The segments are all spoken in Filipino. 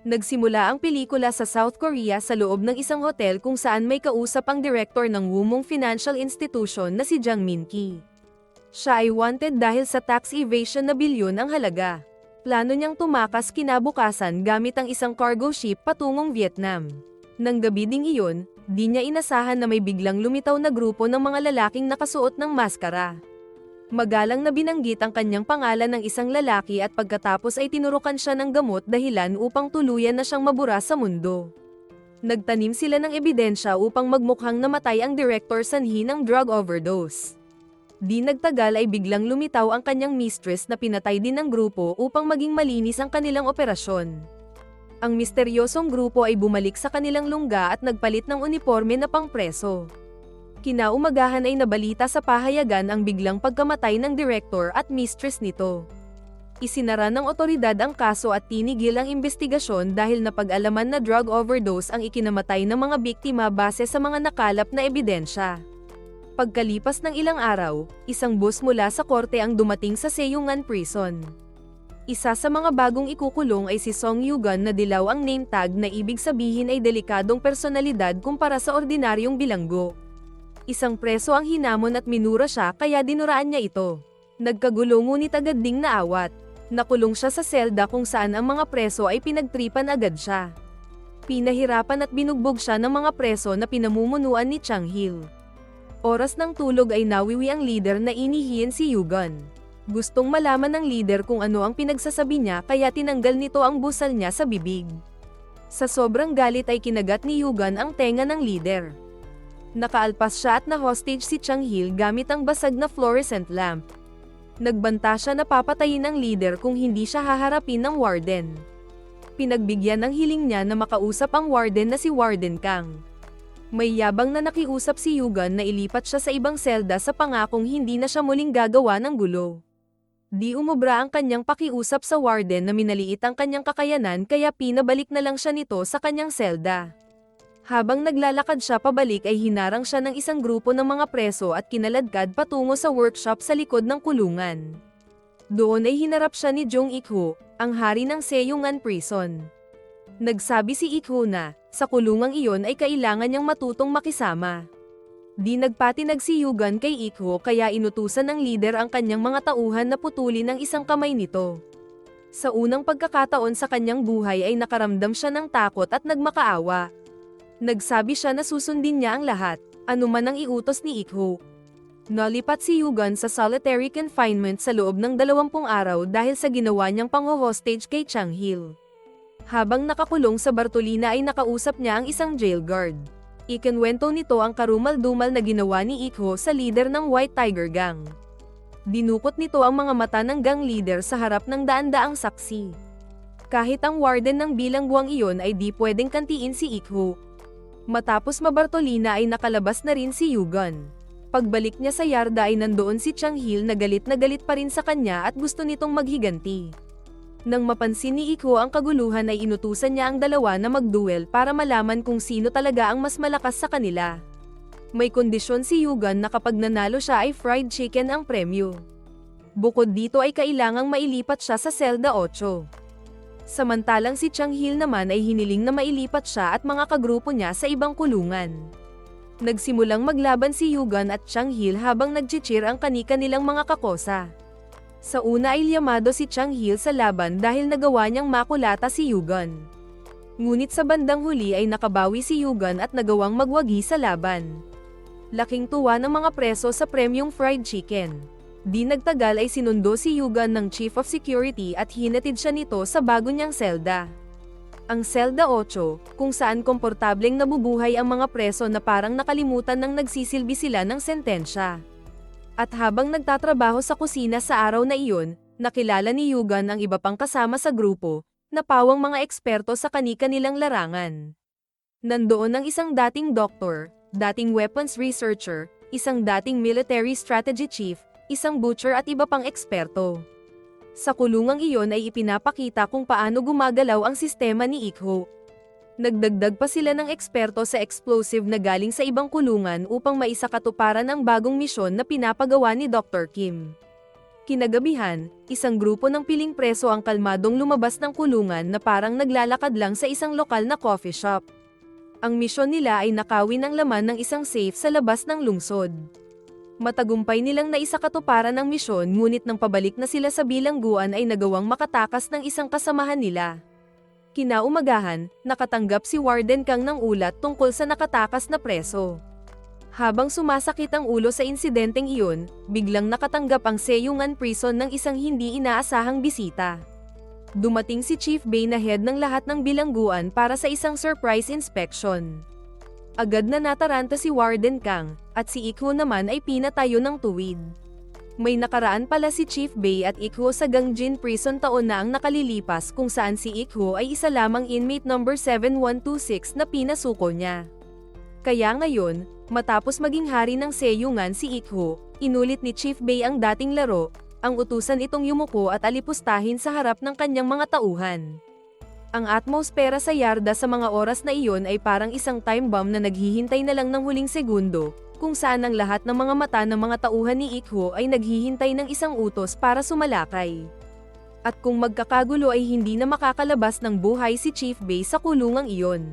Nagsimula ang pelikula sa South Korea sa loob ng isang hotel kung saan may kausap ang direktor ng Wumong Financial Institution na si Jang Min-ki. Siya ay wanted dahil sa tax evasion na bilyon ang halaga. Plano niyang tumakas kinabukasan gamit ang isang cargo ship patungong Vietnam. Nang gabi ding iyon, di niya inasahan na may biglang lumitaw na grupo ng mga lalaking nakasuot ng maskara. Magalang na binanggit ang kanyang pangalan ng isang lalaki at pagkatapos ay tinurukan siya ng gamot dahilan upang tuluyan na siyang mabura sa mundo. Nagtanim sila ng ebidensya upang magmukhang namatay ang direktor sanhi ng drug overdose. Di nagtagal ay biglang lumitaw ang kanyang mistress na pinatay din ng grupo upang maging malinis ang kanilang operasyon. Ang misteryosong grupo ay bumalik sa kanilang lungga at nagpalit ng uniforme na pangpreso. Kinaumagahan ay nabalita sa pahayagan ang biglang pagkamatay ng direktor at mistress nito. Isinara ng otoridad ang kaso at tinigil ang investigasyon dahil napag-alaman na drug overdose ang ikinamatay ng mga biktima base sa mga nakalap na ebidensya. Pagkalipas ng ilang araw, isang bus mula sa korte ang dumating sa Seoungan Prison. Isa sa mga bagong ikukulong ay si Song Yugan na dilaw ang name tag na ibig sabihin ay delikadong personalidad kumpara sa ordinaryong bilanggo. Isang preso ang hinamon at minura siya kaya dinuraan niya ito. Nagkagulo ngunit agad ding naawat. Nakulong siya sa selda kung saan ang mga preso ay pinagtripan agad siya. Pinahirapan at binugbog siya ng mga preso na pinamumunuan ni Chang Hil. Oras ng tulog ay nawiwi ang leader na inihiyan si Yugan. Gustong malaman ng leader kung ano ang pinagsasabi niya kaya tinanggal nito ang busal niya sa bibig. Sa sobrang galit ay kinagat ni Yugan ang tenga ng leader. Nakaalpas siya at na-hostage si Chang Hil gamit ang basag na fluorescent lamp. Nagbanta siya na papatayin ang leader kung hindi siya haharapin ng warden. Pinagbigyan ng hiling niya na makausap ang warden na si Warden Kang. May yabang na nakiusap si Yugan na ilipat siya sa ibang selda sa pangakong hindi na siya muling gagawa ng gulo. Di umubra ang kanyang pakiusap sa warden na minaliit ang kanyang kakayanan kaya pinabalik na lang siya nito sa kanyang selda. Habang naglalakad siya pabalik ay hinarang siya ng isang grupo ng mga preso at kinaladkad patungo sa workshop sa likod ng kulungan. Doon ay hinarap siya ni Jung Ik-ho, ang hari ng Seoungan Prison. Nagsabi si Ik-ho na, sa kulungang iyon ay kailangan niyang matutong makisama. Di nagpatinag si Yugan kay Ik-ho kaya inutusan ng leader ang kanyang mga tauhan na putulin ang isang kamay nito. Sa unang pagkakataon sa kanyang buhay ay nakaramdam siya ng takot at nagmakaawa. Nagsabi siya na susundin niya ang lahat, anuman ang iutos ni Ik-ho. Nalipat si Yugan sa solitary confinement sa loob ng 20 araw dahil sa ginawa niyang pang-hostage kay Chang Hil. Habang nakakulong sa Bartolina ay nakausap niya ang isang jail guard. Ikinwento nito ang karumal-dumal na ginawa ni Ik-ho sa leader ng White Tiger Gang. Dinukot nito ang mga mata ng gang leader sa harap ng daan-daang saksi. Kahit ang warden ng bilangguang iyon ay di pwedeng kantiin si Ik-ho. Matapos mabartolina ay nakalabas na rin si Yugan. Pagbalik niya sa yarda ay nandoon si Chang Hil na galit pa rin sa kanya at gusto nitong maghiganti. Nang mapansin ni Ik-ho ang kaguluhan ay inutusan niya ang dalawa na magduel para malaman kung sino talaga ang mas malakas sa kanila. May kondisyon si Yugan na kapag nanalo siya ay fried chicken ang premyo. Bukod dito ay kailangang mailipat siya sa selda 8. Samantalang si Chang Hil naman ay hiniling na mailipat siya at mga kagrupo niya sa ibang kulungan. Nagsimulang maglaban si Yugan at Chang Hil habang nagchichir ang kani-kanilang mga kakosa. Sa una ay liyamado si Chang Hil sa laban dahil nagawa niyang makulata si Yugan. Ngunit sa bandang huli ay nakabawi si Yugan at nagawang magwagi sa laban. Laking tuwa ng mga preso sa premyong fried chicken. Di nagtagal ay sinundo si Yugan ng Chief of Security at hinatid siya nito sa bago niyang selda. Ang selda 8, kung saan komportableng nabubuhay ang mga preso na parang nakalimutan nang nagsisilbi sila ng sentensya. At habang nagtatrabaho sa kusina sa araw na iyon, nakilala ni Yugan ang iba pang kasama sa grupo, na pawang mga eksperto sa kani-kanilang larangan. Nandoon ang isang dating doktor, dating weapons researcher, isang dating military strategy chief, isang butcher at iba pang eksperto. Sa kulungang iyon ay ipinapakita kung paano gumagalaw ang sistema ni Ik-ho. Nagdagdag pa sila ng eksperto sa explosive na galing sa ibang kulungan upang maisakatuparan ang bagong misyon na pinapagawa ni Dr. Kim. Kinagabihan, isang grupo ng piling preso ang kalmadong lumabas ng kulungan na parang naglalakad lang sa isang lokal na coffee shop. Ang misyon nila ay nakawin ang laman ng isang safe sa labas ng lungsod. Matagumpay nilang naisakatuparan ang misyon, ngunit nang pabalik na sila sa bilangguan ay nagawang makatakas ng isang kasamahan nila. Kinaumagahan, nakatanggap si Warden Kang ng ulat tungkol sa nakatakas na preso. Habang sumasakit ang ulo sa insidenteng iyon, biglang nakatanggap ang Seiyungan Prison ng isang hindi inaasahang bisita. Dumating si Chief Bei na head ng lahat ng bilangguan para sa isang surprise inspection. Agad na nataranta si Warden Kang, at si Ikho naman ay pinatayo ng tuwid. May nakaraan pala si Chief Bei at Ikho sa Gangjin Prison taon na ang nakalilipas, kung saan si Ikho ay isa lamang inmate number 7126 na pinasuko niya. Kaya ngayon, matapos maging hari ng Seiyungan si Ikho, inulit ni Chief Bei ang dating laro, ang utusan itong yumuko at alipustahin sa harap ng kanyang mga tauhan. Ang atmosfera sa yarda sa mga oras na iyon ay parang isang time bomb na naghihintay na lang ng huling segundo, kung saan ang lahat ng mga mata ng mga tauhan ni Ikho ay naghihintay ng isang utos para sumalakay. At kung magkakagulo ay hindi na makakalabas ng buhay si Chief Bei sa kulungang iyon.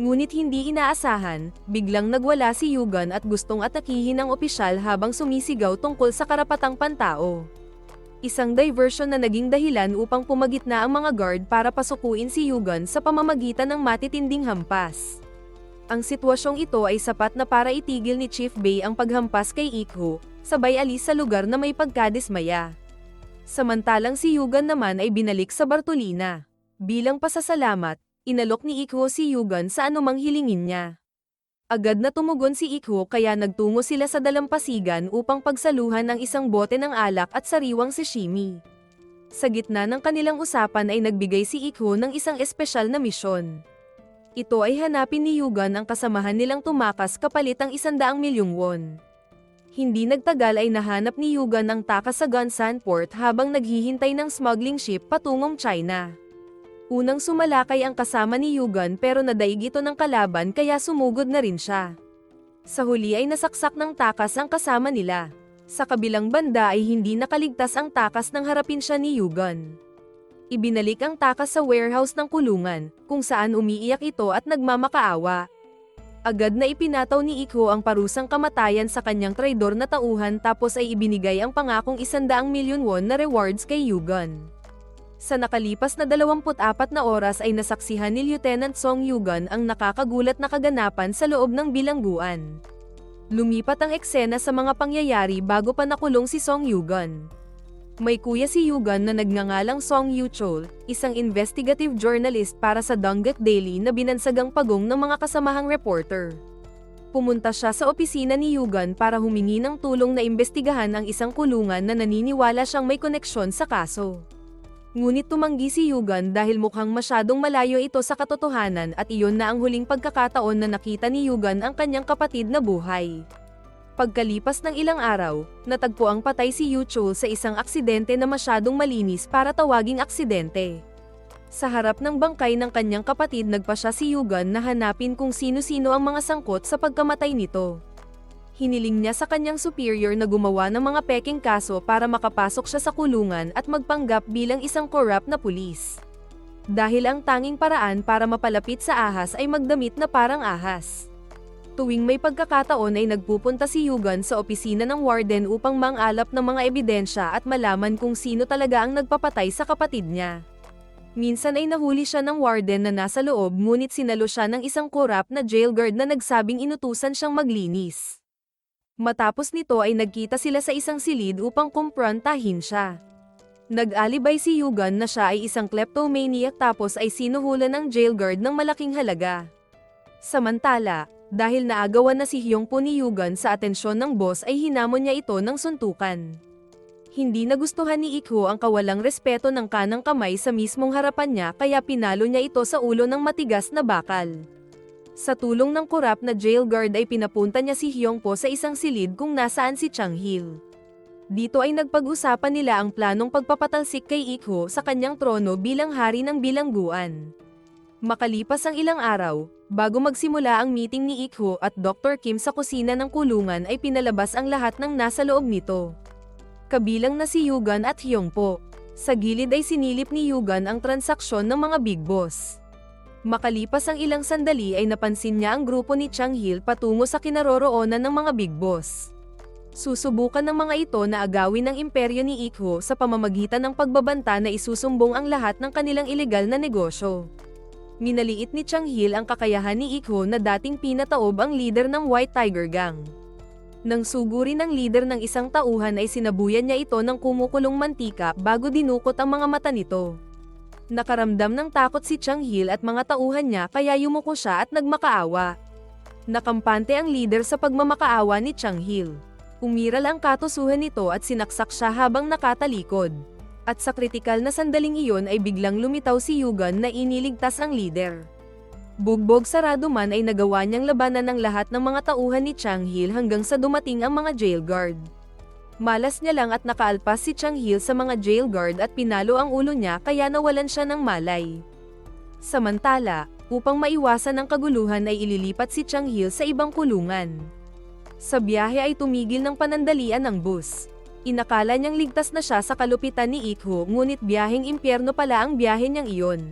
Ngunit hindi inaasahan, biglang nagwala si Yugan at gustong atakihin ang opisyal habang sumisigaw tungkol sa karapatang pantao. Isang diversion na naging dahilan upang pumagitna ang mga guard para pasukuin si Yugan sa pamamagitan ng matitinding hampas. Ang sitwasyong ito ay sapat na para itigil ni Chief Bei ang paghampas kay Ikho, sabay alis sa lugar na may pagkadismaya. Samantalang si Yugan naman ay binalik sa Bartolina. Bilang pasasalamat, inalok ni Ikho si Yugan sa anumang hilingin niya. Agad na tumugon si Ikho kaya nagtungo sila sa dalampasigan upang pagsaluhan ang isang bote ng alak at sariwang sashimi. Sa gitna ng kanilang usapan ay nagbigay si Ikho ng isang espesyal na misyon. Ito ay hanapin ni Yugan ang kasamahan nilang tumakas kapalit ang 100 milyong won. Hindi nagtagal ay nahanap ni Yugan ang takas sa Gunsan Port habang naghihintay ng smuggling ship patungong China. Unang sumalakay ang kasama ni Yugan pero nadaig ito ng kalaban kaya sumugod na rin siya. Sa huli ay nasaksak ng takas ang kasama nila. Sa kabilang banda ay hindi nakaligtas ang takas nang harapin siya ni Yugan. Ibinalik ang takas sa warehouse ng kulungan, kung saan umiiyak ito at nagmamakaawa. Agad na ipinataw ni Ikho ang parusang kamatayan sa kanyang traidor na tauhan tapos ay ibinigay ang pangakong 100 milyon won na rewards kay Yugan. Sa nakalipas na 24 na oras ay nasaksihan ni Lieutenant Song Yugan ang nakakagulat na kaganapan sa loob ng bilangguan. Lumipat ang eksena sa mga pangyayari bago pa nakulong si Song Yugan. May kuya si Yugan na nagngangalang Song Yu-chol, isang investigative journalist para sa Dongguk Daily na binansagang pagong ng mga kasamahang reporter. Pumunta siya sa opisina ni Yugan para humingi ng tulong na imbestigahan ang isang kulungan na naniniwala siyang may koneksyon sa kaso. Ngunit tumanggi si Yugan dahil mukhang masyadong malayo ito sa katotohanan at iyon na ang huling pagkakataon na nakita ni Yugan ang kanyang kapatid na buhay. Pagkalipas ng ilang araw, natagpo ang patay si Yu-chol sa isang aksidente na masyadong malinis para tawaging aksidente. Sa harap ng bangkay ng kanyang kapatid nagpasya si Yugan na hanapin kung sino-sino ang mga sangkot sa pagkamatay nito. Hiniling niya sa kanyang superior na gumawa ng mga peking kaso para makapasok siya sa kulungan at magpanggap bilang isang corrupt na pulis. Dahil ang tanging paraan para mapalapit sa ahas ay magdamit na parang ahas. Tuwing may pagkakataon ay nagpupunta si Yugan sa opisina ng warden upang mangalap ng mga ebidensya at malaman kung sino talaga ang nagpapatay sa kapatid niya. Minsan ay nahuli siya ng warden na nasa loob ngunit sinalo siya ng isang corrupt na jail guard na nagsabing inutusan siyang maglinis. Matapos nito ay nagkita sila sa isang silid upang kumprontahin siya. Nag-alibay si Yugan na siya ay isang kleptomaniac tapos ay sinuhulan ng jail guard ng malaking halaga. Samantala, dahil naagawan na si Hyungpo ni Yugan sa atensyon ng boss ay hinamon niya ito ng suntukan. Hindi nagustuhan ni Ikho ang kawalang respeto ng kanang kamay sa mismong harapan niya kaya pinalo niya ito sa ulo ng matigas na bakal. Sa tulong ng korap na jail guard ay pinapunta niya si Hyungpo sa isang silid kung nasaan si Chang-hil. Dito ay nagpag-usapan nila ang planong pagpapatalsik kay Ikho sa kanyang trono bilang hari ng bilangguan. Makalipas ang ilang araw, bago magsimula ang meeting ni Ikho at Dr. Kim sa kusina ng kulungan ay pinalabas ang lahat ng nasa loob nito. kabilang na si Yugan at Hyungpo. Sa gilid ay sinilip ni Yugan ang transaksyon ng mga big boss. Makalipas ang ilang sandali ay napansin niya ang grupo ni Chang-hil patungo sa kinaroroonan ng mga big boss. Susubukan ng mga ito na agawin ang imperyo ni Ikho sa pamamagitan ng pagbabanta na isusumbong ang lahat ng kanilang ilegal na negosyo. Minaliit ni Chang-hil ang kakayahan ni Ikho na dating pinataob ang leader ng White Tiger Gang. Nang suguri ng leader ng isang tauhan ay sinabuyan niya ito ng kumukulong mantika bago dinukot ang mga mata nito. Nakaramdam ng takot si Chang-hil at mga tauhan niya kaya yumuko siya at nagmakaawa. Nakampante ang leader sa pagmamakaawa ni Chang-hil. Umiral ang katusuhan nito at sinaksak siya habang nakatalikod. At sa kritikal na sandaling iyon ay biglang lumitaw si Yugan na iniligtas ang leader. Bugbog sarado man ay nagawa niyang labanan ng lahat ng mga tauhan ni Chang-hil hanggang sa dumating ang mga jail guard. Malas niya lang at nakaalpas si Chang-hil sa mga jail guard at pinalo ang ulo niya kaya nawalan siya ng malay. Samantala, upang maiwasan ang kaguluhan ay ililipat si Chang-hil sa ibang kulungan. Sa biyahe ay tumigil ng panandalian ng bus. Inakala niyang ligtas na siya sa kalupitan ni Ikho ngunit biyaheng impyerno pala ang biyahe niyang iyon.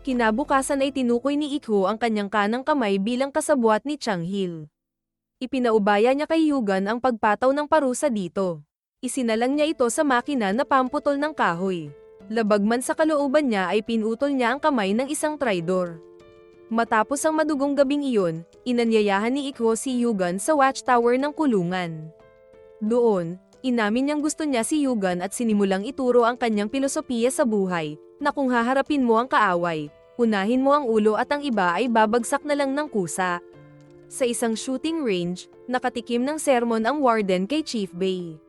Kinabukasan ay tinukoy ni Ikho ang kanyang kanang kamay bilang kasabwat ni Chang-hil. Ipinaubaya niya kay Yugan ang pagpataw ng parusa dito. Isinalang niya ito sa makina na pamputol ng kahoy. Labag man sa kalooban niya ay pinutol niya ang kamay ng isang traidor. Matapos ang madugong gabing iyon, inanyayahan ni Ikho si Yugan sa watchtower ng kulungan. Doon, inamin niyang gusto niya si Yugan at sinimulang ituro ang kanyang pilosopiya sa buhay, na kung haharapin mo ang kaaway, unahin mo ang ulo at ang iba ay babagsak na lang ng kusa. Sa isang shooting range, nakatikim ng sermon ang warden kay Chief Bay.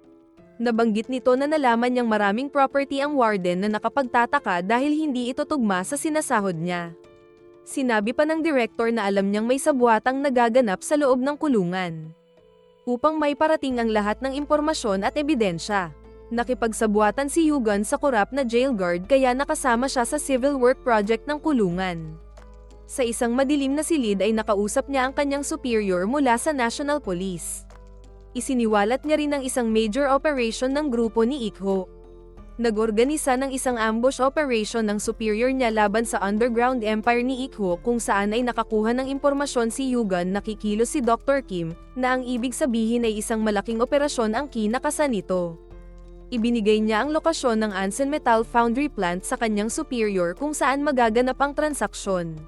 Nabanggit nito na nalaman niyang maraming property ang warden na nakapagtataka dahil hindi ito tugma sa sinasahod niya. Sinabi pa ng director na alam niyang may sabwatang nagaganap sa loob ng kulungan. Upang may parating ang lahat ng impormasyon at ebidensya, nakipagsabuatan si Yugan sa korap na jail guard kaya nakasama siya sa civil work project ng kulungan. Sa isang madilim na silid ay nakausap niya ang kanyang superior mula sa National Police. Isiniwalat niya rin ang isang major operation ng grupo ni Ikho. Nag-organisa ng isang ambush operation ng superior niya laban sa underground empire ni Ikho kung saan ay nakakuha ng impormasyon si Yugan na kikilos si Dr. Kim, na ang ibig sabihin ay isang malaking operasyon ang kinakasan nito. Ibinigay niya ang lokasyon ng Anson Metal Foundry plant sa kanyang superior kung saan magaganap ang transaksyon.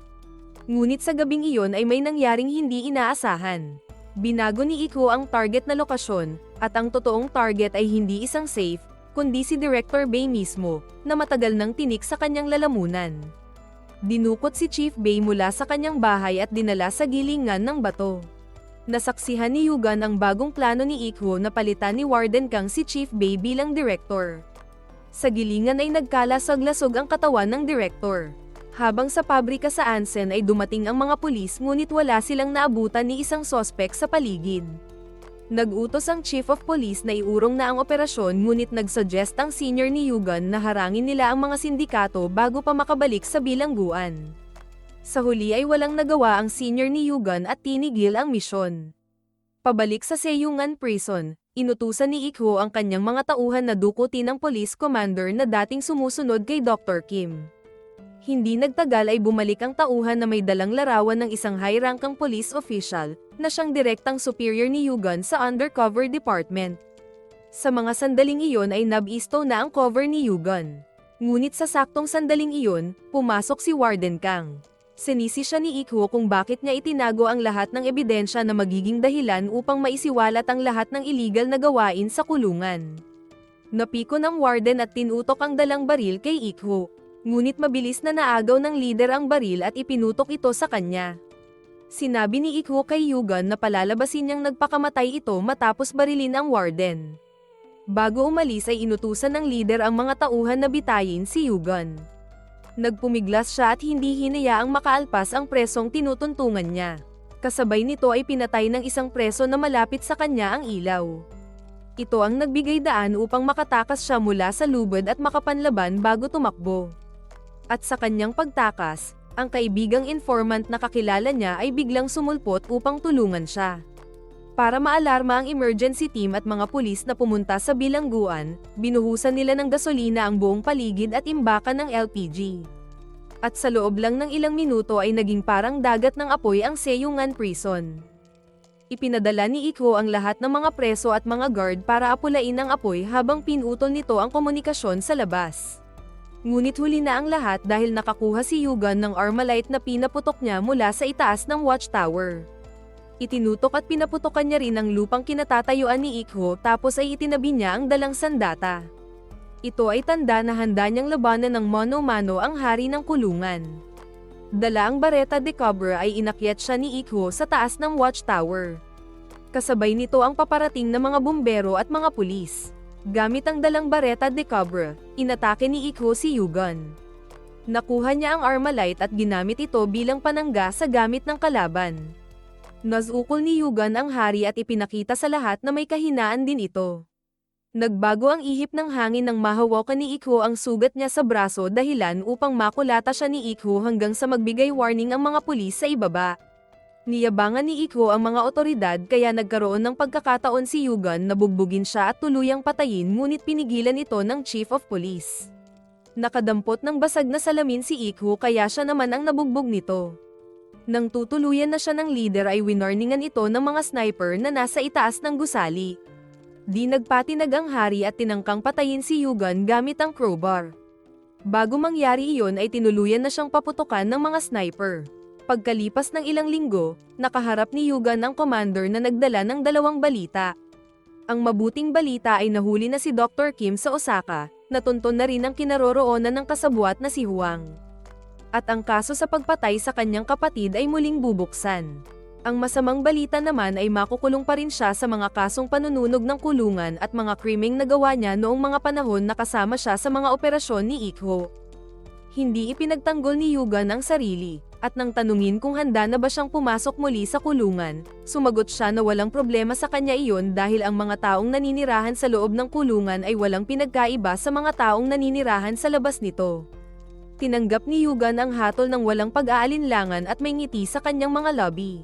Ngunit sa gabing iyon ay may nangyaring hindi inaasahan. Binago ni Ikho ang target na lokasyon, at ang totoong target ay hindi isang safe, kundi si Director Bay mismo, na matagal nang tinik sa kanyang lalamunan. Dinukot si Chief Bay mula sa kanyang bahay at dinala sa gilingan ng bato. Nasaksihan ni Yugan ang bagong plano ni Ikho na palitan ni Warden Kang si Chief Bay bilang director. Sa gilingan ay nagkalasag-lasog ang katawan ng director. Habang sa pabrika sa Anson ay dumating ang mga pulis ngunit wala silang naabutan ni isang sospek sa paligid. Nag-utos ang Chief of Police na iurong na ang operasyon ngunit nagsuggest ang senior ni Yugan na harangin nila ang mga sindikato bago pa makabalik sa bilangguan. Sa huli ay walang nagawa ang senior ni Yugan at tinigil ang misyon. Pabalik sa Seiyungan Prison, inutusan ni Ikho ang kanyang mga tauhan na dukutin ang police commander na dating sumusunod kay Dr. Kim. Hindi nagtagal ay bumalik ang tauhan na may dalang larawan ng isang high-rankang police official, na siyang direktang superior ni Yugan sa undercover department. Sa mga sandaling iyon ay nabisto na ang cover ni Yugan. Ngunit sa saktong sandaling iyon, pumasok si Warden Kang. Sinisi siya ni Ikho kung bakit niya itinago ang lahat ng ebidensya na magiging dahilan upang maisiwalat ang lahat ng illegal na gawain sa kulungan. Napiko ng warden at tinutok ang dalang baril kay Ikho. Ngunit mabilis na naagaw ng leader ang baril at ipinutok ito sa kanya. Sinabi ni Ikho kay Yugan na palalabasin niyang nagpakamatay ito matapos barilin ang warden. Bago umalis ay inutusan ng leader ang mga tauhan na bitayin si Yugan. Nagpumiglas siya at hindi hinayaang makaalpas ang presong tinutuntungan niya. Kasabay nito ay pinatay ng isang preso na malapit sa kanya ang ilaw. Ito ang nagbigay daan upang makatakas siya mula sa lubad at makapanlaban bago tumakbo. At sa kanyang pagtakas, ang kaibigang informant na kakilala niya ay biglang sumulpot upang tulungan siya. Para maalarma ang emergency team at mga pulis na pumunta sa bilangguan, binuhusan nila ng gasolina ang buong paligid at imbakan ng LPG. At sa loob lang ng ilang minuto ay naging parang dagat ng apoy ang Seiyungan Prison. Ipinadala ni Ikho ang lahat ng mga preso at mga guard para apulain ang apoy habang pinutol nito ang komunikasyon sa labas. Ngunit huli na ang lahat dahil nakakuha si Yugan ng Armalite na pinaputok niya mula sa itaas ng watchtower. Itinutok at pinaputokan niya rin ang lupang kinatatayuan ni Ikho tapos ay itinabi niya ang dalang sandata. Ito ay tanda na handa niyang labanan ng mano-mano ang hari ng kulungan. Dala ang Bareta de Cobra ay inakyat siya ni Ikho sa taas ng watchtower. Kasabay nito ang paparating na mga bumbero at mga pulis. Gamit ang dalang Bareta de Cobra, inatake ni Ikho si Yugan. Nakuha niya ang Armalite at ginamit ito bilang panangga sa gamit ng kalaban. Nazukol ni Yugan ang hari at ipinakita sa lahat na may kahinaan din ito. Nagbago ang ihip ng hangin nang mahawakan ni Ikho ang sugat niya sa braso dahilan upang makulata siya ni Ikho hanggang sa magbigay warning ang mga pulis sa ibaba. Niyabangan ni Ikho ang mga otoridad kaya nagkaroon ng pagkakataon si Yugan na bugbugin siya at tuluyang patayin ngunit pinigilan ito ng Chief of Police. Nakadampot ng basag na salamin si Ikho kaya siya naman ang nabugbog nito. Nang tutuluyan na siya ng leader ay winarningan ito ng mga sniper na nasa itaas ng gusali. Di nagpatinag ang hari at tinangkang patayin si Yugan gamit ang crowbar. Bago mangyari iyon ay tinuluyan na siyang paputukan ng mga sniper. Pagkalipas ng ilang linggo, nakaharap ni Yugan ang commander na nagdala ng 2 balita. Ang mabuting balita ay nahuli na si Dr. Kim sa Osaka, natunton na rin ang kinaroroonan ng kasabwat na si Huang. At ang kaso sa pagpatay sa kanyang kapatid ay muling bubuksan. Ang masamang balita naman ay makukulong pa rin siya sa mga kasong panununog ng kulungan at mga krimeng nagawa niya noong mga panahon na kasama siya sa mga operasyon ni Ikho. Hindi ipinagtanggol ni Yugan ang sarili, at nang tanungin kung handa na ba siyang pumasok muli sa kulungan, sumagot siya na walang problema sa kanya iyon dahil ang mga taong naninirahan sa loob ng kulungan ay walang pinagkaiba sa mga taong naninirahan sa labas nito. Tinanggap ni Yugan ang hatol ng walang pag-aalinlangan at may ngiti sa kanyang mga labi.